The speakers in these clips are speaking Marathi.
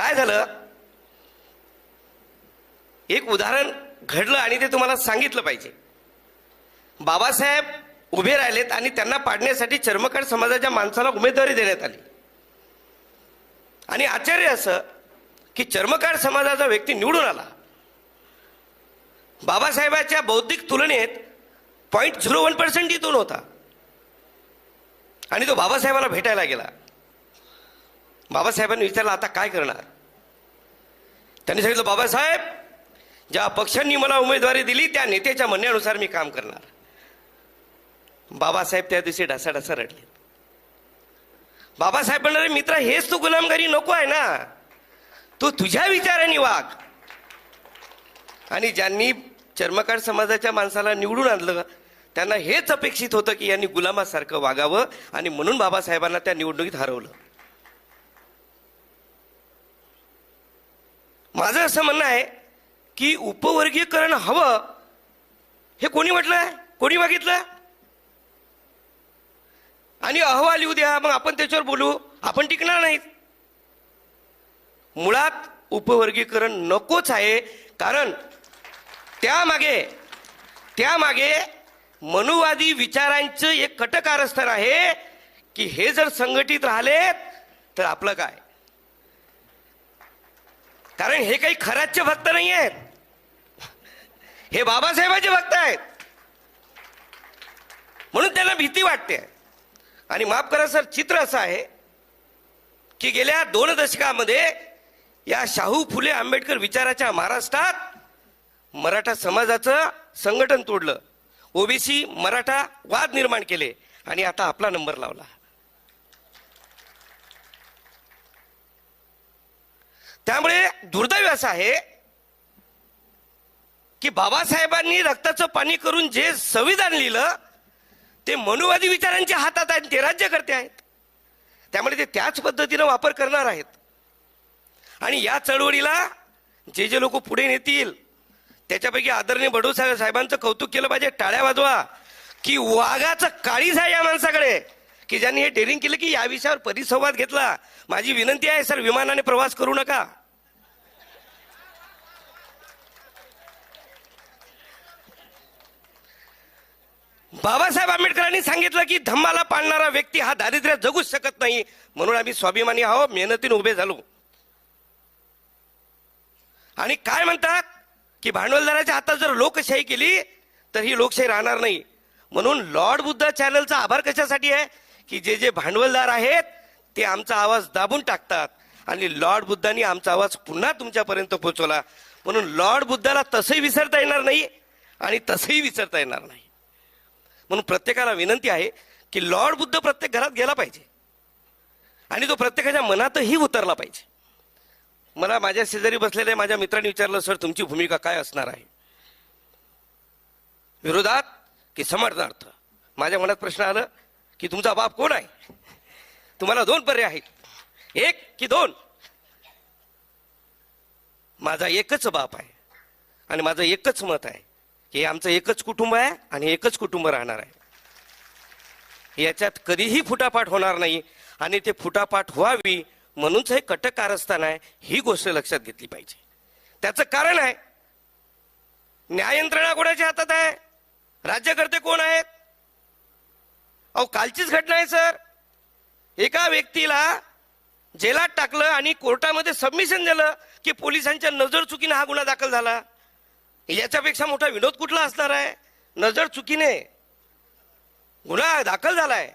काय झालं, एक उदाहरण घडलं आणि ते तुम्हाला सांगितलं पाहिजे. बाबासाहेब उभे राहिलेत आणि त्यांना पाडण्यासाठी चर्मकार समाजाच्या माणसाला उमेदवारी देण्यात आली. आणि आश्चर्य असं की चर्मकार समाजाचा व्यक्ती निवडून आला. बाबासाहेबांच्या बौद्धिक तुलनेत 0.01% इथून होता. आणि तो बाबासाहेबांना भेटायला गेला. बाबासाहेबांनी विचारलं, आता काय करणार? त्यांनी सांगितलं, बाबासाहेब, ज्या पक्षांनी मला उमेदवारी दिली त्या नेत्याच्या म्हणण्यानुसार मी काम करणार. बाबासाहेब त्या दिवशी ढासाढासा रडले. बाबासाहेब म्हणणारे, मित्रा, हेच तू गुलामगिरी नको आहे ना, तू तुझ्या विचाराने वाग. आणि ज्यांनी चर्मकार समाजाच्या माणसाला निवडून आणलं त्यांना हेच अपेक्षित होतं की यांनी गुलामासारखं वागावं, आणि म्हणून बाबासाहेबांना त्या निवडणुकीत हरवलं. माझं असं म्हणणं आहे की उपवर्गीकरण हवं हे कोणी म्हटलंय, कोणी मागितलं? आणि अहवाल येऊ द्या, मग आपण त्याच्यावर बोलू. आपण टिकणार नाहीत. मुळात उपवर्गीकरण नकोच आहे, कारण त्यामागे मनुवादी विचारांचं एक कटकारस्थान आहे की हे जर संघटित राहिले तर आपलं काय. कारण हे काही खराचे भक्त नाही आहेत, हे बाबासाहेबांचे भक्त आहेत. म्हणून त्यांना भीती वाटते. आणि माफ करा सर, चित्र असं आहे की गेल्या 2 दशकामध्ये या शाहू फुले आंबेडकर विचाराच्या महाराष्ट्रात मराठा समाजाचं संघटन तोडलं, ओबीसी मराठा वाद निर्माण केले, आणि आता आपला नंबर लावला. त्यामुळे दुर्दैव असं आहे की बाबासाहेबांनी रक्ताचं पाणी करून जे संविधान लिहिलं ते मनुवादी विचारांच्या हातात आहेत, ते राज्यकर्ते आहेत. त्यामुळे ते त्याच पद्धतीनं वापर करणार आहेत. आणि या चळवळीला जे जे लोक पुढे नेतील त्याच्यापैकी आदरणीय बडो साहेबांचं कौतुक केलं पाहिजे. टाळ्या वाजवा की वाघाचं काळीज आहे या माणसाकडे, की ज्यांनी हे डेअरिंग केलं की या विषयावर परिसंवाद घेतला. माझी विनंती आहे सर, विमानाने प्रवास करू नका. बाबासाहेब आंबेडकरांनी सांगितलं की धम्माला पाळणारा व्यक्ती हा दारिद्र्यात जगूच शकत नाही, म्हणून आम्ही स्वाभिमानी आहोत, मेहनतीने उभे झालो. आणि काय म्हणतात की भांडवलदाराच्या हातात जर लोकशाही केली तर ही लोकशाही राहणार नाही. म्हणून लॉर्ड बुद्धा चॅनलचा आभार कशासाठी आहे की जे जे भांडवलदार आहेत ते आमचा आवाज दाबून टाकतात, आणि लॉर्ड बुद्धांनी आमचा आवाज पुन्हा तुमच्यापर्यंत पोहोचवला. म्हणून लॉर्ड बुद्धाला तसंही विसरता येणार नाही आणि तसंही विसरता येणार नाही. म्हणून प्रत्येकाला विनंती आहे की लॉर्ड बुद्ध प्रत्येक घरात गेला पाहिजे आणि तो प्रत्येकाच्या मनातही उतरला पाहिजे. मला माझ्या शेजारी बसलेल्या माझ्या मित्रांनी विचारलं, सर तुमची भूमिका काय असणार आहे, विरोधात की समर्थनार्थ? माझ्या मनात प्रश्न आला की तुमचा बाप कोण आहे? तुम्हाला 2 पर्याय आहेत, 1 की 2. माझा एकच बाप आहे आणि माझं एकच मत आहे की आमचं एकच कुटुंब आहे आणि एकच कुटुंब राहणार आहे. याच्यात कधीही फुटाफाट होणार नाही, आणि ते फुटाफाट व्हावी म्हणूनच हे कटक कारस्थान आहे, ही गोष्ट लक्षात घेतली पाहिजे. त्याचं कारण आहे, न्याय यंत्रणा कोणाच्या हातात आहे? राज्यकर्ते कोण आहेत? अहो, कालचीच घटना आहे सर. एका व्यक्तीला जेलात टाकलं आणि कोर्टामध्ये सबमिशन दिलं की पोलिसांच्या नजर चुकीने हा गुन्हा दाखल झाला. याच्यापेक्षा मोठा विनोद कुठला असणार आहे? नजर चुकीने गुन्हा दाखल झालाय.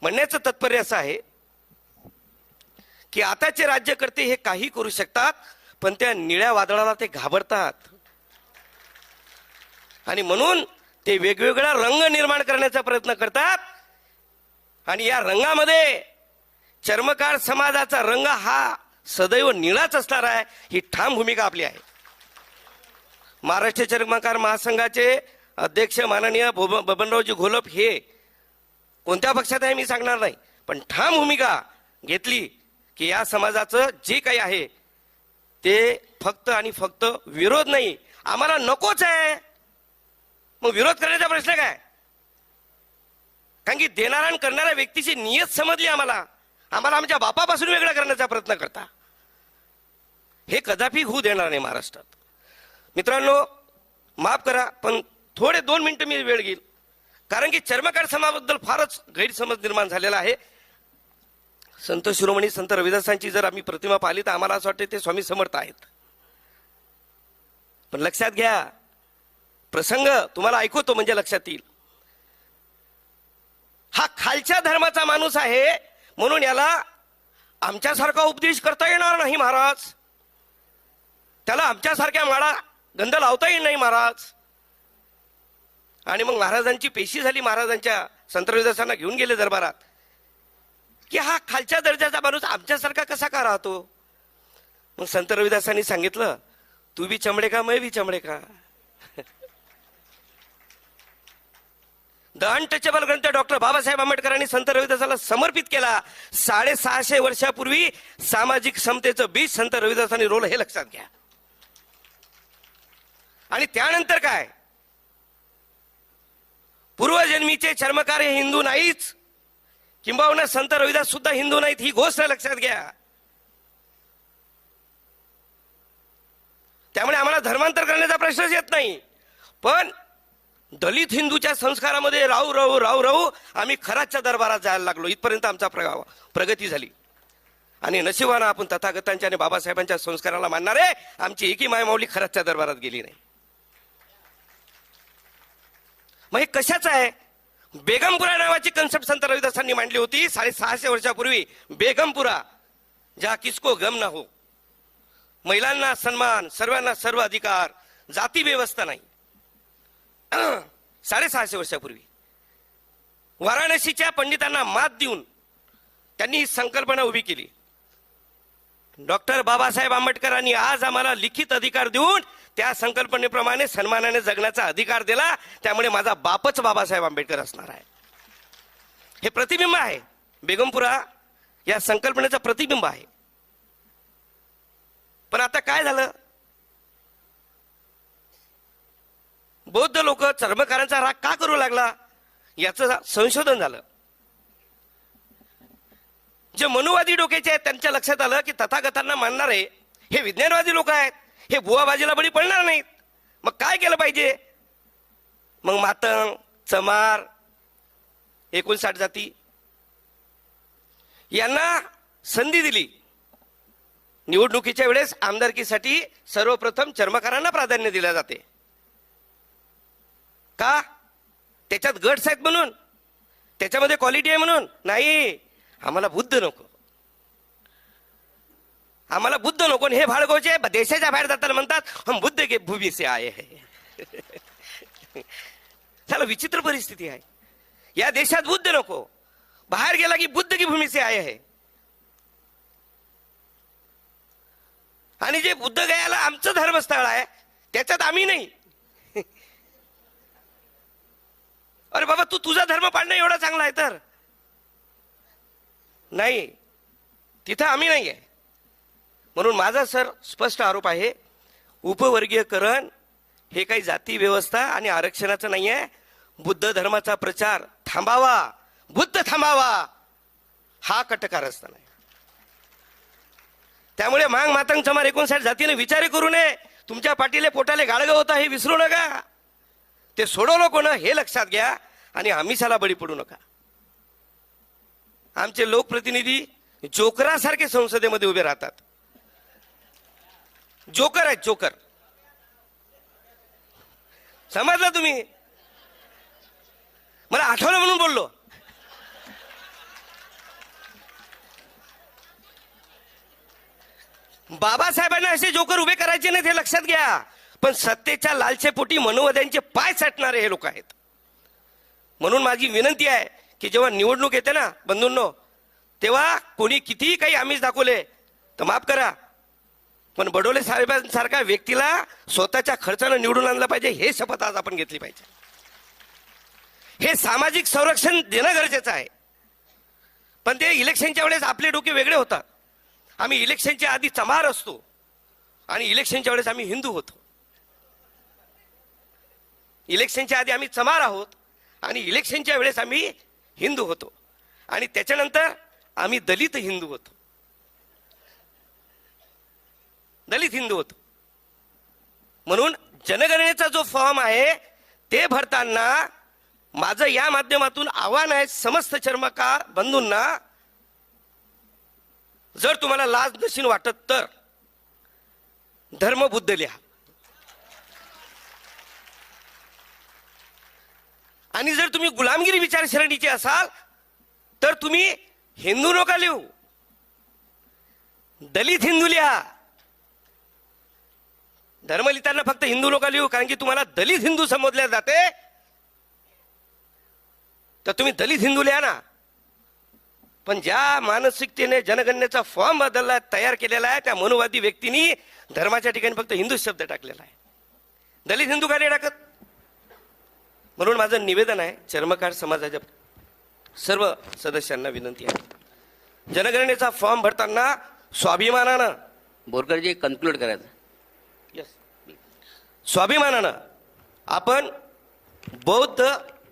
म्हणण्याचं तात्पर्य असं आहे की आताचे राज्यकर्ते हे काही करू शकतात, पण त्या निळ्या वादळाला ते घाबरतात, आणि म्हणून ते वेगवेगळा रंग निर्माण करण्याचा प्रयत्न करतात. आणि या रंगामध्ये चर्मकार समाजाचा रंग हा सदैव निळाच असणार आहे, ही ठाम भूमिका आपली आहे. महाराष्ट्र चर्मकार महासंघाचे अध्यक्ष माननीय बबनरावजी घोलप हे कोणत्या पक्षात आहे मी सांगणार नाही, पण ठाम भूमिका घेतली की या समाजाचं जे काही आहे ते फक्त आणि फक्त विरोध नाही, आम्हाला नकोच आहे. मग विरोध करण्याचा प्रश्न काय? कारण की देणारा आणि करणाऱ्या व्यक्तीची नियत समजली आम्हाला, आम्हाला आमच्या बापापासून वेगळं करण्याचा प्रयत्न करता. हे कदापि होऊ देणार नाही महाराष्ट्रात. मित्रांनो, माफ करा पण थोडे 2 मिनिटं मी वेळ घेईल, कारण की चर्मकार समाजाबद्दल फारच गैरसमज निर्माण झालेला आहे. संत शिरोमणी संत रविदासांची जर आम्ही प्रतिमा पाहिली तर आम्हाला असं वाटतं ते स्वामी समर्थ आहेत. पण लक्षात घ्या, प्रसंग तुम्हाला ऐकवतो म्हणजे लक्षात येईल. हा खालच्या धर्माचा माणूस आहे म्हणून याला आमच्यासारखा उपदेश करता येणार नाही महाराज. त्याला आमच्यासारख्या माळा गंध लावता येईल नाही महाराज. आणि मग महाराजांची पेशी झाली. महाराजांच्या संत रविदासांना घेऊन गेले दरबारात की हा खालच्या दर्जाचा माणूस आमच्यासारखा कसा का राहतो. मग संत रविदासांनी सांगितलं, तू भी चमडे का मैं भी चमडे का. द अनटचेबल ग्रंथ डॉक्टर बाबासाहेब आंबेडकरांनी संत रविदासाला समर्पित केला. 650 वर्षापूर्वी सामाजिक समतेचं बीज संत रविदासांनी रोल, हे लक्षात घ्या. आणि त्यानंतर काय, पूर्वजन्मीचे चर्मकार हे हिंदू नाहीच, किंबहुना संत रविदास सुद्धा हिंदू नाहीत, ही गोष्ट लक्षात घ्या. त्यामुळे आम्हाला धर्मांतर करण्याचा प्रश्नच येत नाही. पण दलित हिंदूच्या संस्कारामध्ये राहू राहू राहू राहू आम्ही खराच्या दरबारात जायला लागलो. इथपर्यंत आमचा प्रगती झाली. आणि नशिबानं आपण तथागतांच्या आणि बाबासाहेबांच्या संस्काराला मानणारे आमची एकी मायमाऊली खराच्या दरबारात गेली नाही. मग हे कशाचं आहे. बेगमपुरा नावाची कन्सेप्ट संत रविदासांनी मांडली होती 650 वर्षापूर्वी. बेगमपुरा, जहा किसको गम ना हो, महिलांना सन्मान, सर्वांना सर्व अधिकार, जाती व्यवस्था नाही. 650 वर्षापूर्वी वाराणसीच्या पंडितांना मात देऊन त्यांनी ही संकल्पना उभी केली. डॉक्टर बाबासाहेब आंबेडकरांनी आज आम्हाला लिखित अधिकार देऊन त्या संकल्पनेप्रमाणे सन्मानाने जगण्याचा अधिकार दिला. त्यामुळे माझा बापच बाबासाहेब आंबेडकर असणार आहे. हे प्रतिबिंब आहे. बेगमपुरा या संकल्पनेचं प्रतिबिंब आहे. पण आता काय झालं, बौद्ध लोक चर्मकारांचा राग का करू लागला याचं संशोधन झालं. जे मनुवादी डोक्याचे आहेत त्यांच्या लक्षात आलं की तथागतांना मानणारे हे विज्ञानवादी लोक आहेत, हे बुवाबाजीला बळी पडणार नाहीत. मग काय केलं पाहिजे. मग मातंग, चमार, 59 जाती यांना संधी दिली. निवडणुकीच्या वेळेस आमदारकीसाठी सर्वप्रथम चर्मकारांना प्राधान्य दिले जाते. का. त्याच्यात गट्स आहेत म्हणून, त्याच्यामध्ये क्वालिटी आहे म्हणून नाही. आम्हाला बुद्ध नको, आम्हाला बुद्ध नको. हे भाडगावचे देशाच्या बाहेर जाताना म्हणतात हम बुद्ध के भूमी से आए हैं. चला, विचित्र परिस्थिती आहे. या देशात बुद्ध नको, बाहेर गेला की बुद्ध की भूमी से आए हैं. आणि जे बुद्ध गयाला आमचं धर्मस्थळ आहे त्याच्यात आम्ही नाही. अरे बाबा, तू तुझा धर्म पाळणं एवढा चांगला आहे तर नाही, तिथं आम्ही नाही आहे. म्हणून माझा सर स्पष्ट आरोप आहे, उपवर्गीयकरण हे काही जाती व्यवस्था आणि आरक्षणाचं नाही आहे. बुद्ध धर्माचा प्रचार थांबावा, बुद्ध थांबावा, हा कटकारस्थान आहे. त्यामुळे मांग, मातंग, चमार 59 जातीने विचार करू नये. तुमच्या पाठीले पोटाले गाळगं होता हे विसरू नका. ते सोडवलं कोण हे लक्षात घ्या आणि आमिषाला बळी पडू नका. आमचे लोकप्रतिनिधी जोकरासारखे संसदेमध्ये उभे राहतात. जोकर आहेत, जोकर. समजलं तुम्ही. मला आठवलं म्हणून बोललो. बाबासाहेबांना असे जोकर उभे करायचे नाहीत हे लक्षात घ्या. पण सत्तेच्या लालसेपोटी मनोवध्यांचे पाय चाटणारे हे लोक आहेत. म्हणून माझी विनंती आहे की जेव्हा निवडणूक येते ना बंधूंनो, तेव्हा कोणी कितीही काही आमिष दाखवले तर माफ करा, पण बडोले साहेबांसारख्या व्यक्तीला स्वतःच्या खर्चानं निवडून आणलं पाहिजे, हे शपथ आज आपण घेतली पाहिजे. हे सामाजिक संरक्षण देणं गरजेचं आहे. पण ते इलेक्शनच्या वेळेस आपले डोके वेगळे होतात. आम्ही इलेक्शनच्या आधी चमार असतो आणि इलेक्शनच्या वेळेस आम्ही हिंदू होतो. इलेक्शनच्या आधी आम्ही चमार आहोत आणि इलेक्शनच्या वेळेस आम्ही हिंदू होतो. आणि त्याच्यानंतर आम्ही दलित हिंदू होतो. दलित हिंदू होतो म्हणून जनगणनेचा जो फॉर्म आहे ते भरताना माझं या माध्यमातून आव्हान आहे समस्त चर्मकार बंधूंना, जर तुम्हाला लाज नशीन वाटत तर धर्मबुद्ध लिहा. आणि जर तुम्ही गुलामगिरी विचारसरणीचे असाल तर तुम्ही हिंदू नका लिहू, दलित हिंदू लिहा. धर्म लिहिताना फक्त हिंदू लोक लिहू, कारण की तुम्हाला दलित हिंदू संबोधल्या जाते, तर तुम्ही दलित हिंदू लिहा ना. पण ज्या मानसिकतेने जनगणनेचा फॉर्म बदलला तयार केलेला आहे त्या मनुवादी व्यक्तींनी धर्माच्या ठिकाणी फक्त हिंदू शब्द टाकलेला आहे, दलित हिंदू का नाही टाकत. म्हणून माझं निवेदन आहे चर्मकार समाजाच्या सर्व सदस्यांना विनंती आहे, जनगणनेचा फॉर्म भरताना स्वाभिमानानं, बोरकरजी कन्क्लूड करायचं. स्वाभिमानानं आपण बौद्ध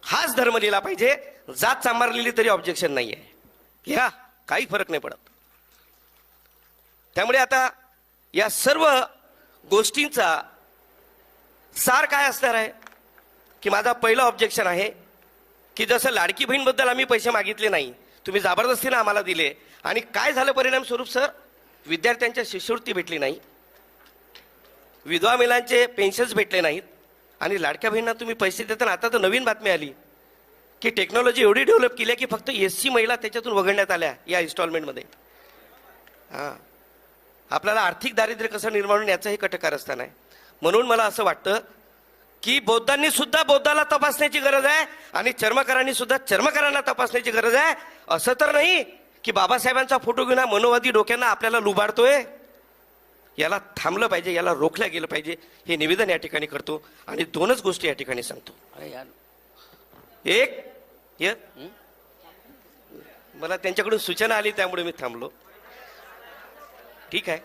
हाच धर्म लिहिला पाहिजे. जात सांबार लिहिली तरी ऑब्जेक्शन नाही आहे, लिहा, काही फरक नाही पडत. त्यामुळे आता या सर्व गोष्टींचा सार काय असणार आहे की माझा पहिला ऑब्जेक्शन आहे की जसं लाडकी बहीणबद्दल आम्ही पैसे मागितले नाही, तुम्ही जबरदस्तीने आम्हाला दिले, आणि काय झालं परिणाम स्वरूप सर, विद्यार्थ्यांच्या शिष्यवृत्ती भेटली नाही, विधवा महिलांचे पेन्शन्स भेटले नाहीत, आणि लाडक्या बहिणींना तुम्ही पैसे देताना आता तर नवीन बातमी आली की टेक्नॉलॉजी एवढी डेव्हलप केली आहे की फक्त SC महिला त्याच्यातून वगळण्यात आल्या या इन्स्टॉलमेंटमध्ये. हां, आपल्याला आर्थिक दारिद्र्य कसं निर्माण होईल याचंही कटकारस्थान आहे. म्हणून मला असं वाटतं की बौद्धांनी सुद्धा बौद्धाला तपासण्याची गरज आहे आणि चर्मकारांनी सुद्धा चर्मकारांना तपासण्याची गरज आहे. असं तर नाही की बाबासाहेबांचा फोटो घेऊन मनोवादी डोक्यांना आपल्याला लुबाडतोय. याला थांबलं पाहिजे, याला रोखलं गेलं पाहिजे. हे निवेदन या ठिकाणी करतो आणि दोनच गोष्टी या ठिकाणी सांगतो. एक, मला त्यांच्याकडून सूचना आली त्यामुळे मी थांबलो. ठीक आहे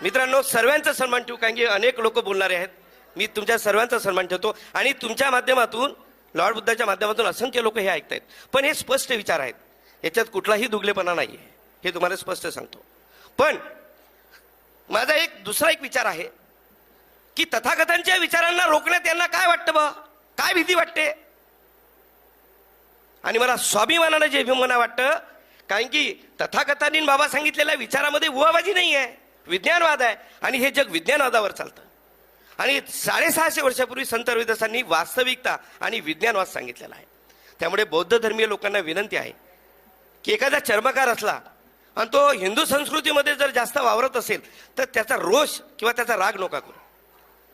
मित्रांनो, सर्वांचा सन्मान ठेवू, कारण की अनेक लोक बोलणारे आहेत. मी तुमच्या सर्वांचा सन्मान ठेवतो आणि तुमच्या माध्यमातून, लॉर्ड बुद्धाच्या माध्यमातून असंख्य लोक हे ऐकतायत. पण हे स्पष्ट विचार आहेत, याच्यात कुठलाही दुगलेपणा नाही आहे, हे तुम्हाला स्पष्ट सांगतो. पण माझा दुसरा एक विचार आहे की तथागतांच्या विचारांना रोखण्यात यांना काय वाटतं बा, काय भीती वाटते. आणि मला स्वाभिमानानं जे अभिमान वाटतं, कारण की तथागतांनी बाबा सांगितलेल्या विचारामध्ये उहाबाजी नाही आहे, विज्ञानवाद आहे, आणि हे जग विज्ञानवादावर चालतं. आणि 650 वर्षापूर्वी संत रविदासांनी वास्तविकता आणि विज्ञानवाद सांगितलेला आहे. त्यामुळे बौद्ध धर्मीय लोकांना विनंती आहे की एखादा चर्मकार असला आणि तो हिंदू संस्कृतीमध्ये जर जास्त वावरत असेल तर त्याचा रोष किंवा त्याचा राग नका करू.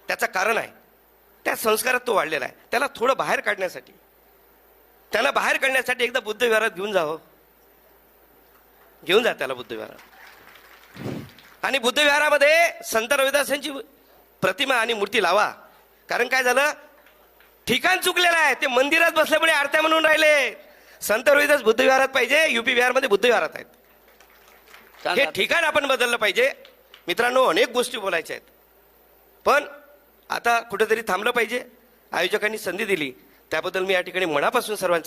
त्याचं कारण आहे त्या संस्कारात तो वाढलेला आहे. त्याला थोडं बाहेर काढण्यासाठी, त्याला बाहेर काढण्यासाठी एकदा बुद्ध विहारात घेऊन जावं, घेऊन जा त्याला बुद्ध विहारात. आणि बुद्ध विहारामध्ये संत रविदासांची प्रतिमा आणि मूर्ती लावा. कारण काय झालं, ठिकाण चुकलेलं आहे, ते मंदिरात बसल्यामुळे आरत्या म्हणून राहिले. संत रविदास बुद्ध विहारात पाहिजे, UP बिहारमध्ये बुद्ध विहारात आहेत. हे ठिकाण आपण बदललं पाहिजे. मित्रांनो, अनेक गोष्टी बोलायच्या आहेत, पण आता कुठेतरी थांबलं पाहिजे. आयोजकांनी संधी दिली त्याबद्दल मी या ठिकाणी मनापासून सर्वांचा